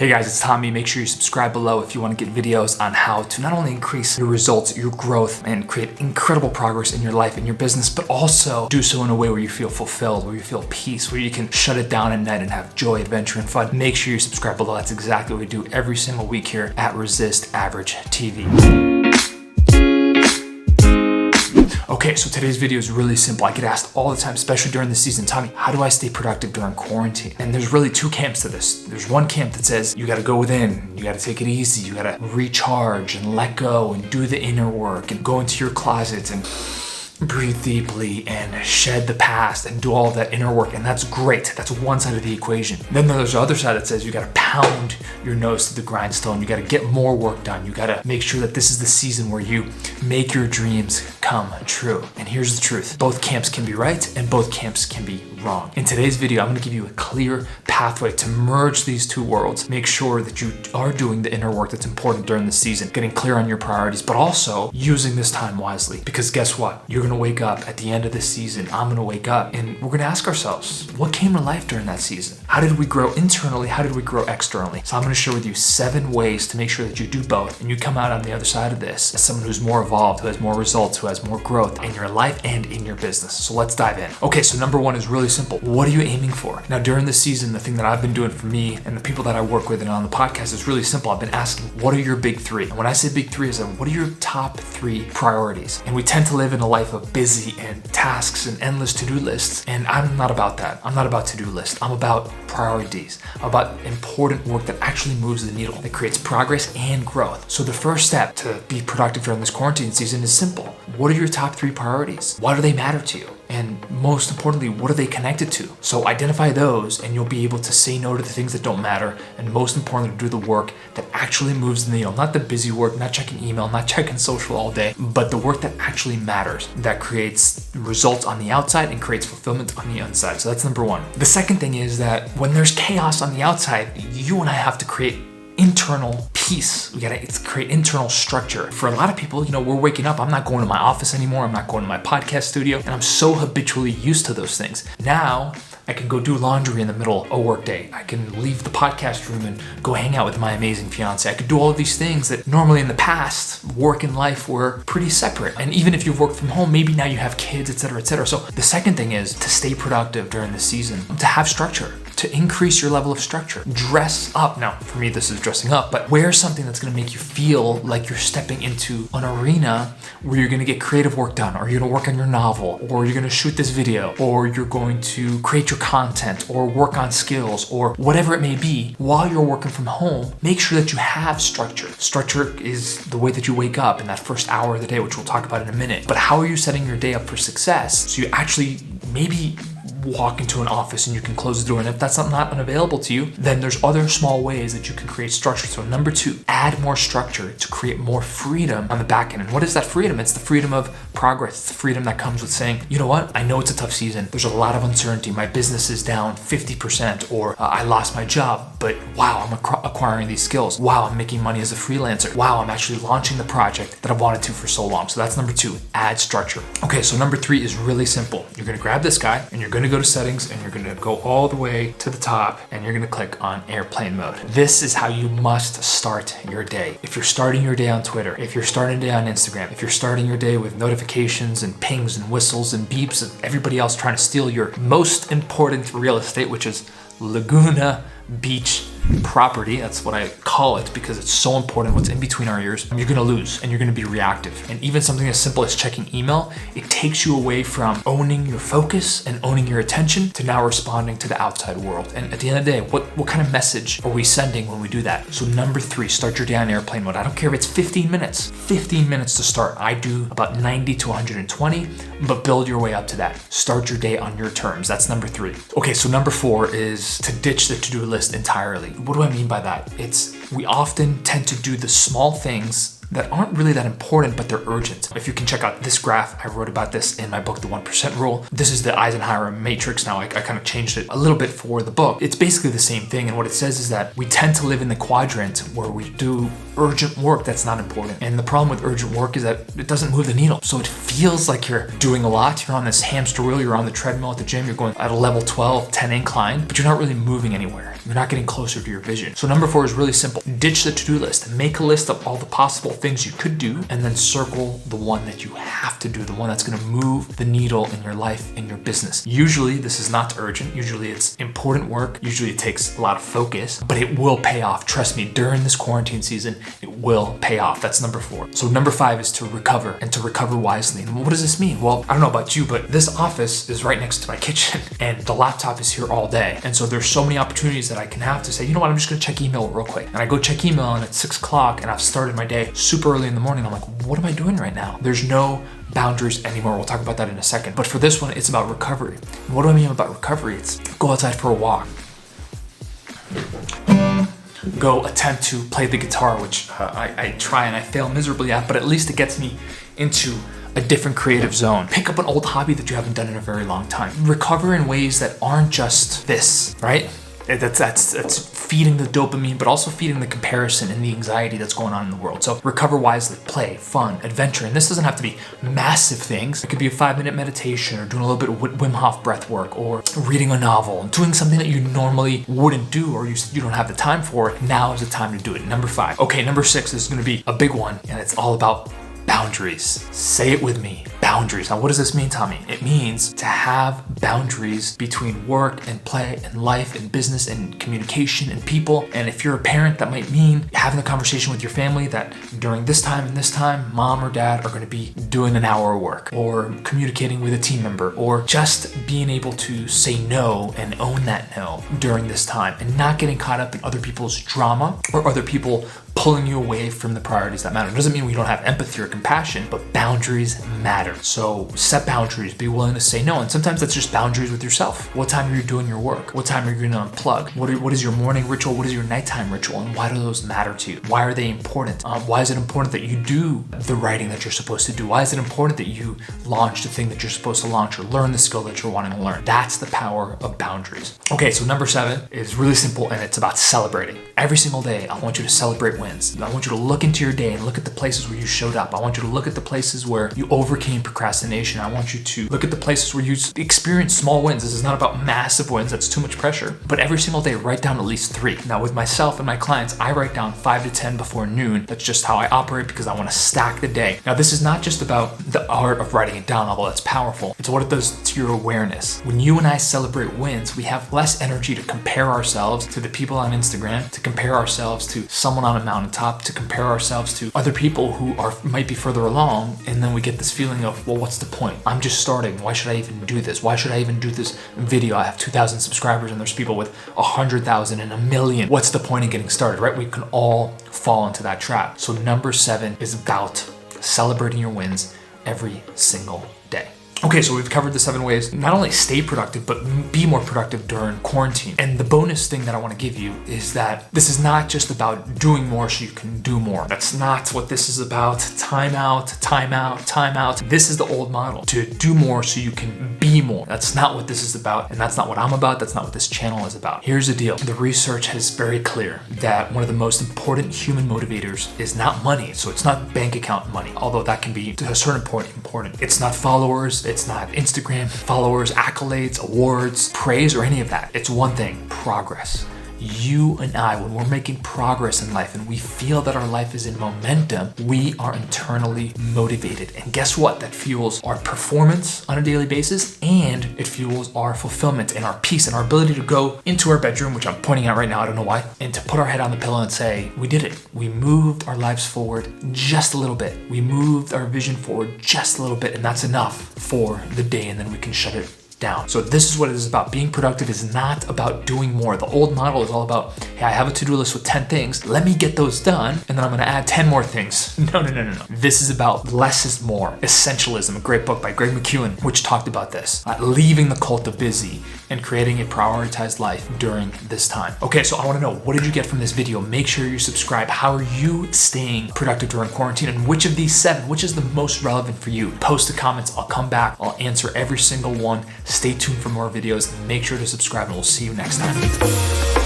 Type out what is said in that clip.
Hey guys, it's Tommy. Make sure you subscribe below if you want to get videos on how to not only increase your results, your growth, and create incredible progress in your life and your business, but also do so in a way where you feel fulfilled, where you feel peace, where you can shut it down at night and have joy, adventure, and fun. Make sure you subscribe below. That's exactly what we do every single week here at Resist Average TV. Okay, so today's video is really simple. I get asked all the time, especially during the season, Tommy, how do I stay productive during quarantine? And there's really two camps to this. There's one camp that says you gotta go within, you gotta take it easy, you gotta recharge and let go and do the inner work and go into your closet and breathe deeply and shed the past and do all of that inner work, and that's great. That's one side of the equation. Then there's the other side that says you gotta pound your nose to the grindstone. You gotta get more work done. You gotta make sure that this is the season where you make your dreams come true. And here's the truth. Both camps can be right and both camps can be wrong. In today's video, I'm gonna give you a clear pathway to merge these two worlds. Make sure that you are doing the inner work that's important during the season, getting clear on your priorities, but also using this time wisely. Because guess what? You're gonna wake up at the end of this season. I'm gonna wake up and we're gonna ask ourselves, what came to life during that season? How did we grow internally? How did we grow externally? So I'm gonna share with you 7 ways to make sure that you do both and you come out on the other side of this as someone who's more evolved, who has more results, who has more growth in your life and in your business. So let's dive in. Okay, so number 1 is really simple. What are you aiming for? Now, during the season, the thing that I've been doing for me and the people that I work with and on the podcast is really simple. I've been asking, what are your big 3? And when I say big 3, is what are your top 3 priorities? And we tend to live in a life of busy and tasks and endless to-do lists. And I'm not about that. I'm not about to-do lists. I'm about priorities. I'm about important work that actually moves the needle, that creates progress and growth. So the first step to be productive during this quarantine season is simple. What are your top 3 priorities? Why do they matter to you? And most importantly, what are they connected to? So identify those and you'll be able to say no to the things that don't matter, and most importantly, do the work that actually moves the needle. Not the busy work, not checking email, not checking social all day, but the work that actually matters, that creates results on the outside and creates fulfillment on the inside. So that's number 1. The second thing is that when there's chaos on the outside, you and I have to create internal peace. We gotta create internal structure. For a lot of people, we're waking up. I'm not going to my office anymore. I'm not going to my podcast studio. And I'm so habitually used to those things. Now, I can go do laundry in the middle of a work day. I can leave the podcast room and go hang out with my amazing fiance. I could do all of these things that normally in the past, work and life were pretty separate. And even if you've worked from home, maybe now you have kids, etc., etc. So the second thing is to stay productive during the season, to have structure, to increase your level of structure. Dress up. Now, for me, this is dressing up, but wear something that's gonna make you feel like you're stepping into an arena where you're gonna get creative work done, or you're gonna work on your novel, or you're gonna shoot this video, or you're going to create your content, or work on skills, or whatever it may be. While you're working from home, make sure that you have structure. Structure is the way that you wake up in that first hour of the day, which we'll talk about in a minute. But how are you setting your day up for success? So you actually maybe walk into an office and you can close the door, and if that's not unavailable to you, then there's other small ways that you can create structure. So number 2, add more structure to create more freedom on the back end. And what is that freedom? It's the freedom of progress. It's the freedom that comes with saying, you know what, I know it's a tough season, there's a lot of uncertainty, my business is down 50%, or I lost my job, but wow, I'm acquiring these skills. Wow, I'm making money as a freelancer. Wow, I'm actually launching the project that I've wanted to for so long. So that's number 2, add structure. Okay, so number 3 is really simple. You're gonna grab this guy and you're gonna go to settings and you're gonna go all the way to the top and you're gonna click on airplane mode. This is how you must start your day. If you're starting your day on Twitter, if you're starting your day on Instagram, if you're starting your day with notifications and pings and whistles and beeps of everybody else trying to steal your most important real estate, which is Laguna Beach property, that's what I call it because it's so important what's in between our ears, you're gonna lose and you're gonna be reactive. And even something as simple as checking email, it takes you away from owning your focus and owning your attention to now responding to the outside world. And at the end of the day, what kind of message are we sending when we do that? So number 3, start your day on airplane mode. I don't care if it's 15 minutes to start. I do about 90 to 120, but build your way up to that. Start your day on your terms. That's number 3. Okay, so number 4 is to ditch the to-do list entirely. What do I mean by that? We often tend to do the small things that aren't really that important, but they're urgent. If you can check out this graph, I wrote about this in my book, The 1% Rule. This is the Eisenhower matrix now. I kind of changed it a little bit for the book. It's basically the same thing. And what it says is that we tend to live in the quadrant where we do urgent work that's not important. And the problem with urgent work is that it doesn't move the needle. So it feels like you're doing a lot. You're on this hamster wheel, you're on the treadmill at the gym, you're going at a level 12, 10 incline, but you're not really moving anywhere. you're not getting closer to your vision. So number 4 is really simple. Ditch the to-do list. Make a list of all the possible things you could do, and then circle the one that you have to do, the one that's gonna move the needle in your life, in your business. Usually this is not urgent. Usually it's important work. Usually it takes a lot of focus, but it will pay off. Trust me, during this quarantine season, it will pay off. That's number 4. So number 5 is to recover, and to recover wisely. And what does this mean? Well, I don't know about you, but this office is right next to my kitchen and the laptop is here all day. And so there's so many opportunities that I can have to say, you know what, I'm just gonna check email real quick. And I go check email and it's 6 o'clock and I've started my day super early in the morning. I'm like, what am I doing right now? There's no boundaries anymore. We'll talk about that in a second. But for this one, it's about recovery. And what do I mean about recovery? It's go outside for a walk. Go attempt to play the guitar, which I try and I fail miserably at, but at least it gets me into a different creative zone. Pick up an old hobby that you haven't done in a very long time. Recover in ways that aren't just this, right? That's feeding the dopamine, but also feeding the comparison and the anxiety that's going on in the world. So recover wisely, play, fun, adventure. And this doesn't have to be massive things. It could be a 5-minute meditation, or doing a little bit of Wim Hof breath work, or reading a novel, doing something that you normally wouldn't do, or you don't have the time for. Now is the time to do it. Number 5. Okay, number 6 is gonna be a big one, and it's all about boundaries. Say it with me, boundaries. Now, what does this mean, Tommy? It means to have boundaries between work and play and life and business and communication and people. And if you're a parent, that might mean having a conversation with your family that during this time and this time, mom or dad are gonna be doing an hour of work, or communicating with a team member, or just being able to say no and own that no during this time, and not getting caught up in other people's drama or other people pulling you away from the priorities that matter. It doesn't mean we don't have empathy or compassion, but boundaries matter. So set boundaries, be willing to say no. And sometimes that's just boundaries with yourself. What time are you doing your work? What time are you gonna unplug? What is your morning ritual? What is your nighttime ritual? And why do those matter to you? Why are they important? Why is it important that you do the writing that you're supposed to do? Why is it important that you launch the thing that you're supposed to launch, or learn the skill that you're wanting to learn? That's the power of boundaries. Okay, so number 7 is really simple, and it's about celebrating. Every single day, I want you to celebrate wins. I want you to look into your day and look at the places where you showed up. I want you to look at the places where you overcame procrastination. I want you to look at the places where you experienced small wins. This is not about massive wins. That's too much pressure. But every single day, write down at least 3. Now, with myself and my clients, I write down 5 to 10 before noon. That's just how I operate, because I want to stack the day. Now, this is not just about the art of writing it down, although that's powerful. It's what it does to your awareness. When you and I celebrate wins, we have less energy to compare ourselves to the people on Instagram, to compare ourselves to someone on a mountaintop, to compare ourselves to other people who might be further along. And then we get this feeling of, well, what's the point? I'm just starting. Why should I even do this? Why should I even do this video? I have 2,000 subscribers and there's people with 100,000 and 1 million. What's the point in getting started, right? We can all fall into that trap. So number 7 is about celebrating your wins every single day. Okay, so we've covered the 7 ways, not only stay productive, but be more productive during quarantine. And the bonus thing that I want to give you is that this is not just about doing more so you can do more. That's not what this is about. Time out, time out, time out. This is the old model, to do more so you can be more. That's not what this is about, and that's not what I'm about. That's not what this channel is about. Here's the deal. The research is very clear that one of the most important human motivators is not money. So it's not bank account money, although that can be to a certain point important. It's not followers. It's not Instagram followers, accolades, awards, praise, or any of that. It's one thing: progress. You and I, when we're making progress in life and we feel that our life is in momentum, we are internally motivated. And guess what? That fuels our performance on a daily basis, and it fuels our fulfillment and our peace and our ability to go into our bedroom, which I'm pointing out right now, I don't know why, and to put our head on the pillow and say, we did it. We moved our lives forward just a little bit. We moved our vision forward just a little bit, and that's enough for the day, and then we can shut it down. So this is what it is about. Being productive is not about doing more. The old model is all about, hey, I have a to-do list with 10 things. Let me get those done, and then I'm gonna add 10 more things. No. This is about less is more. Essentialism, a great book by Greg McKeown, which talked about this. Leaving the cult of busy and creating a prioritized life during this time. Okay, so I wanna know, what did you get from this video? Make sure you subscribe. How are you staying productive during quarantine? And which of these 7, which is the most relevant for you? Post the comments, I'll come back. I'll answer every single one. Stay tuned for more videos. Make sure to subscribe, and we'll see you next time.